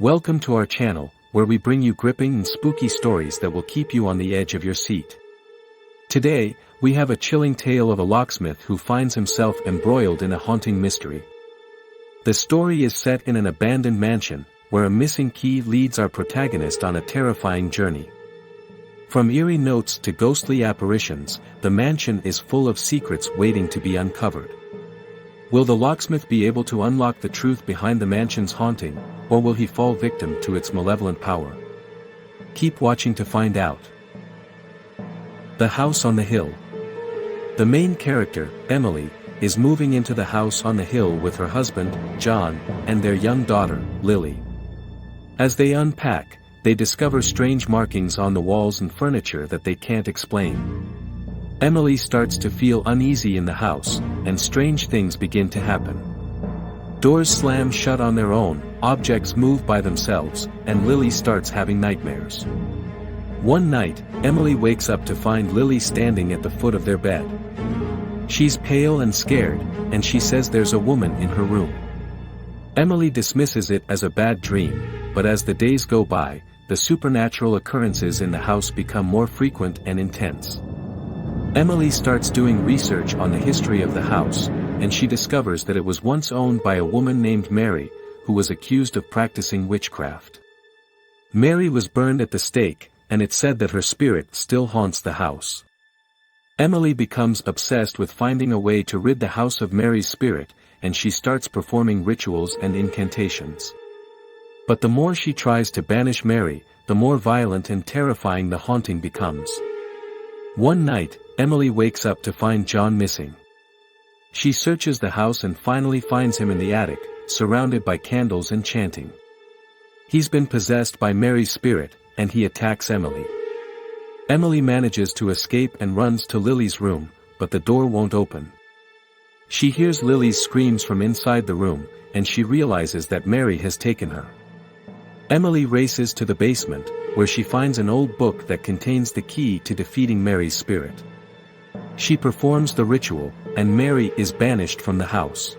Welcome to our channel, where we bring you gripping and spooky stories that will keep you on the edge of your seat. Today, we have a chilling tale of a locksmith who finds himself embroiled in a haunting mystery. The story is set in an abandoned mansion, where a missing key leads our protagonist on a terrifying journey. From eerie notes to ghostly apparitions, the mansion is full of secrets waiting to be uncovered. Will the locksmith be able to unlock the truth behind the mansion's haunting, or will he fall victim to its malevolent power? Keep watching to find out. The House on the Hill. The main character, Emily, is moving into the house on the hill with her husband, John, and their young daughter, Lily. As they unpack, they discover strange markings on the walls and furniture that they can't explain. Emily starts to feel uneasy in the house, and strange things begin to happen. Doors slam shut on their own, objects move by themselves, and Lily starts having nightmares. One night, Emily wakes up to find Lily standing at the foot of their bed. She's pale and scared, and she says there's a woman in her room. Emily dismisses it as a bad dream, but as the days go by, the supernatural occurrences in the house become more frequent and intense. Emily starts doing research on the history of the house, and she discovers that it was once owned by a woman named Mary, who was accused of practicing witchcraft. Mary was burned at the stake, and it's said that her spirit still haunts the house. Emily becomes obsessed with finding a way to rid the house of Mary's spirit, and she starts performing rituals and incantations. But the more she tries to banish Mary, the more violent and terrifying the haunting becomes. One night, Emily wakes up to find John missing. She searches the house and finally finds him in the attic, surrounded by candles and chanting. He's been possessed by Mary's spirit, and he attacks Emily. Emily manages to escape and runs to Lily's room, but the door won't open. She hears Lily's screams from inside the room, and she realizes that Mary has taken her. Emily races to the basement, where she finds an old book that contains the key to defeating Mary's spirit. She performs the ritual, and Mary is banished from the house.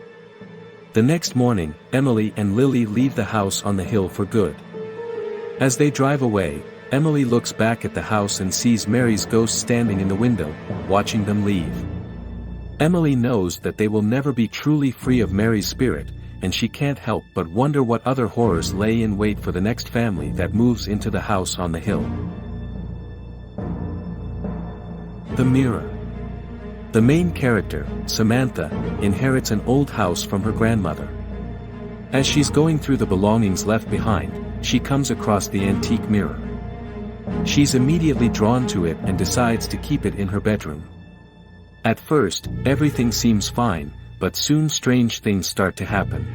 The next morning, Emily and Lily leave the house on the hill for good. As they drive away, Emily looks back at the house and sees Mary's ghost standing in the window, watching them leave. Emily knows that they will never be truly free of Mary's spirit, and she can't help but wonder what other horrors lay in wait for the next family that moves into the house on the hill. The Mirror. The main character, Samantha, inherits an old house from her grandmother. As she's going through the belongings left behind, she comes across the antique mirror. She's immediately drawn to it and decides to keep it in her bedroom. At first, everything seems fine, but soon strange things start to happen.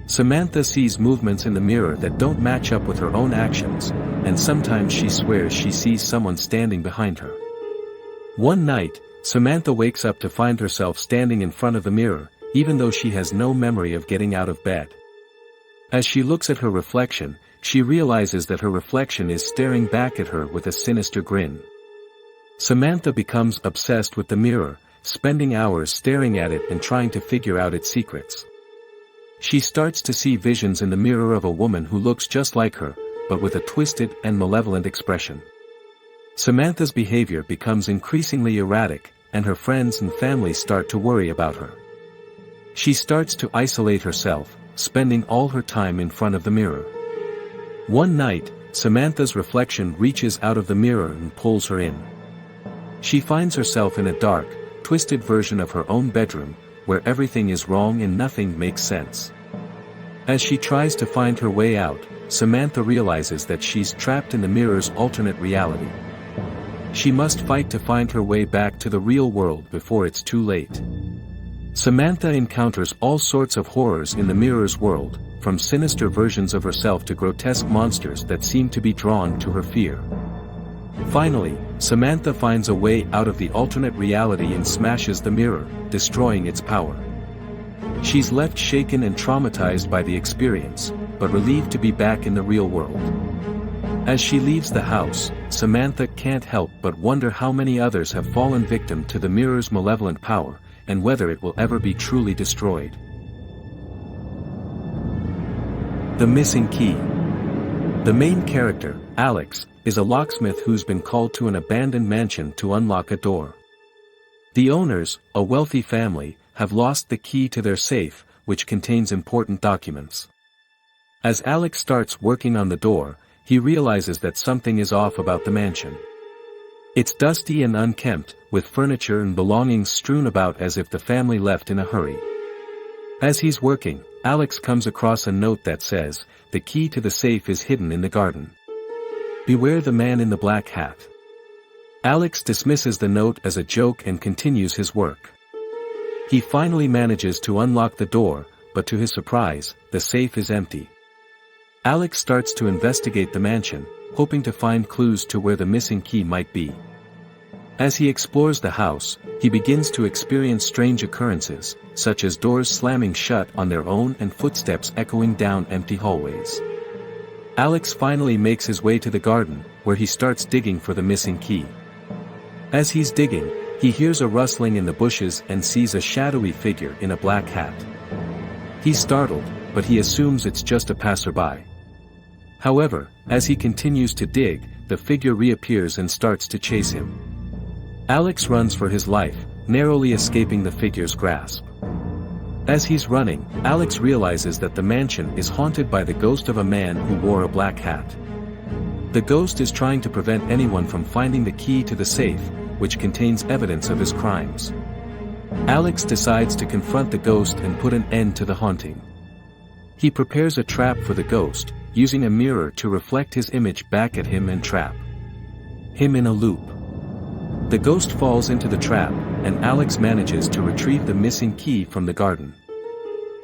Samantha sees movements in the mirror that don't match up with her own actions, and sometimes she swears she sees someone standing behind her. One night, Samantha wakes up to find herself standing in front of the mirror, even though she has no memory of getting out of bed. As she looks at her reflection, she realizes that her reflection is staring back at her with a sinister grin. Samantha becomes obsessed with the mirror, spending hours staring at it and trying to figure out its secrets. She starts to see visions in the mirror of a woman who looks just like her, but with a twisted and malevolent expression. Samantha's behavior becomes increasingly erratic, and her friends and family start to worry about her. She starts to isolate herself, spending all her time in front of the mirror. One night, Samantha's reflection reaches out of the mirror and pulls her in. She finds herself in a dark, twisted version of her own bedroom, where everything is wrong and nothing makes sense. As she tries to find her way out, Samantha realizes that she's trapped in the mirror's alternate reality. She must fight to find her way back to the real world before it's too late. Samantha encounters all sorts of horrors in the mirror's world, from sinister versions of herself to grotesque monsters that seem to be drawn to her fear. Finally, Samantha finds a way out of the alternate reality and smashes the mirror, destroying its power. She's left shaken and traumatized by the experience, but relieved to be back in the real world. As she leaves the house, Samantha can't help but wonder how many others have fallen victim to the mirror's malevolent power, and whether it will ever be truly destroyed. The Missing Key. The main character, Alex, is a locksmith who's been called to an abandoned mansion to unlock a door. The owners, a wealthy family, have lost the key to their safe, which contains important documents. As Alex starts working on the door, he realizes that something is off about the mansion. It's dusty and unkempt, with furniture and belongings strewn about as if the family left in a hurry. As he's working, Alex comes across a note that says, "The key to the safe is hidden in the garden. Beware the man in the black hat." Alex dismisses the note as a joke and continues his work. He finally manages to unlock the door, but to his surprise, the safe is empty. Alex starts to investigate the mansion, hoping to find clues to where the missing key might be. As he explores the house, he begins to experience strange occurrences, such as doors slamming shut on their own and footsteps echoing down empty hallways. Alex finally makes his way to the garden, where he starts digging for the missing key. As he's digging, he hears a rustling in the bushes and sees a shadowy figure in a black hat. He's startled, but he assumes it's just a passerby. However, as he continues to dig, the figure reappears and starts to chase him. Alex runs for his life, narrowly escaping the figure's grasp. As he's running, Alex realizes that the mansion is haunted by the ghost of a man who wore a black hat. The ghost is trying to prevent anyone from finding the key to the safe, which contains evidence of his crimes. Alex decides to confront the ghost and put an end to the haunting. He prepares a trap for the ghost, using a mirror to reflect his image back at him and trap him in a loop. The ghost falls into the trap, and Alex manages to retrieve the missing key from the garden.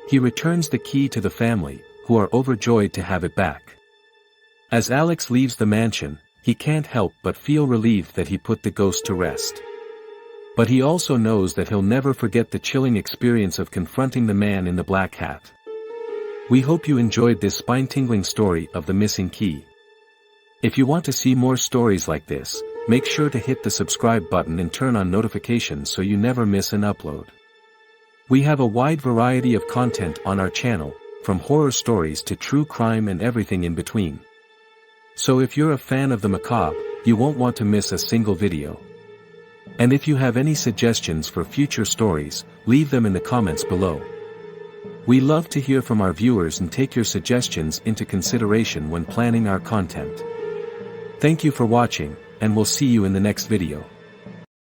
He returns the key to the family, who are overjoyed to have it back. As Alex leaves the mansion, he can't help but feel relieved that he put the ghost to rest. But he also knows that he'll never forget the chilling experience of confronting the man in the black hat. We hope you enjoyed this spine-tingling story of the missing key. If you want to see more stories like this, make sure to hit the subscribe button and turn on notifications so you never miss an upload. We have a wide variety of content on our channel, from horror stories to true crime and everything in between. So if you're a fan of the macabre, you won't want to miss a single video. And if you have any suggestions for future stories, leave them in the comments below. We love to hear from our viewers and take your suggestions into consideration when planning our content. Thank you for watching, and we'll see you in the next video.